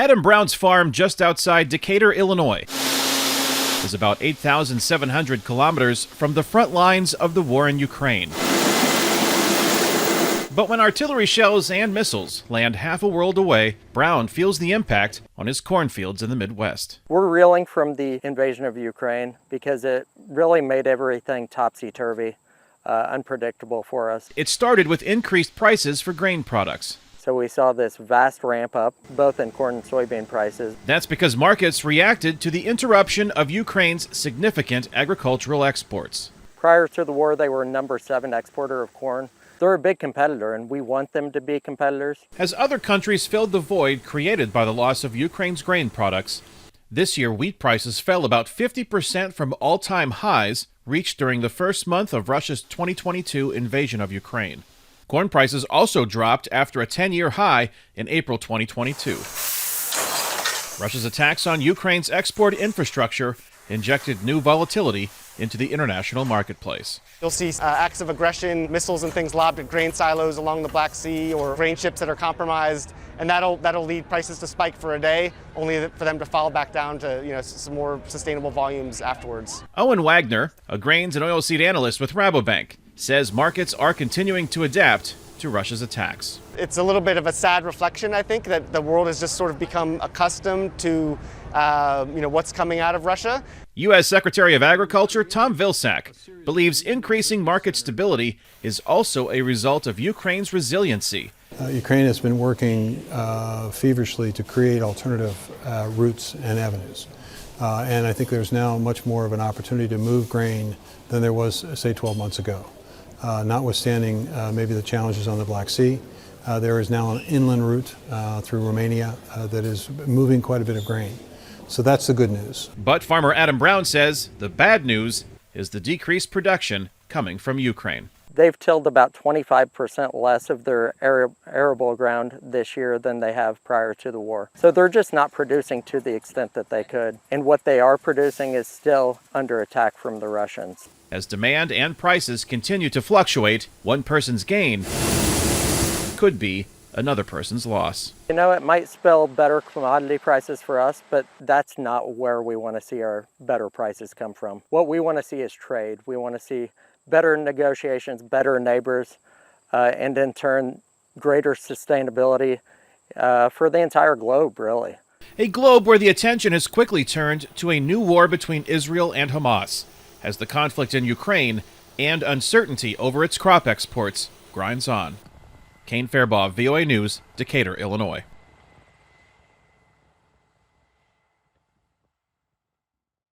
Adam Brown's farm just outside Decatur, Illinois, is about 8,700 kilometers from the front lines of the war in Ukraine. But when artillery shells and missiles land half a world away, Brown feels the impact on his cornfields in the Midwest. We're reeling from the invasion of Ukraine because it really made everything topsy-turvy, unpredictable for us. It started with increased prices for grain products. So we saw this vast ramp up, both in corn and soybean prices. That's because markets reacted to the interruption of Ukraine's significant agricultural exports. Prior to the war, they were number 7 exporter of corn. They're a big competitor, and we want them to be competitors. As other countries filled the void created by the loss of Ukraine's grain products, this year wheat prices fell about 50% from all-time highs reached during the first month of Russia's 2022 invasion of Ukraine. Corn prices also dropped after a 10-year high in April 2022. Russia's attacks on Ukraine's export infrastructure injected new volatility into the international marketplace. You'll see acts of aggression, missiles and things lobbed at grain silos along the Black Sea or grain ships that are compromised, and that'll lead prices to spike for a day, only for them to fall back down to some more sustainable volumes afterwards. Owen Wagner, a grains and oilseed analyst with Rabobank, says markets are continuing to adapt to Russia's attacks. It's a little bit of a sad reflection, I think, that the world has just sort of become accustomed to what's coming out of Russia. U.S. Secretary of Agriculture Tom Vilsack believes increasing market stability is also a result of Ukraine's resiliency. Ukraine has been working feverishly to create alternative routes and avenues. And I think there's now much more of an opportunity to move grain than there was, say, 12 months ago. Notwithstanding maybe the challenges on the Black Sea, there is now an inland route through Romania that is moving quite a bit of grain. So that's the good news. But farmer Adam Brown says the bad news is the decreased production coming from Ukraine. They've tilled about 25% less of their arable ground this year than they have prior to the war. So they're just not producing to the extent that they could. And what they are producing is still under attack from the Russians. As demand and prices continue to fluctuate, one person's gain could be another person's loss. It might spell better commodity prices for us, but that's not where we want to see our better prices come from. What we want to see is trade. We want to see better negotiations, better neighbors, and in turn, greater sustainability for the entire globe, really. A globe where the attention has quickly turned to a new war between Israel and Hamas, as the conflict in Ukraine and uncertainty over its crop exports grinds on. Kane, Farabaugh, VOA News, Decatur, Illinois.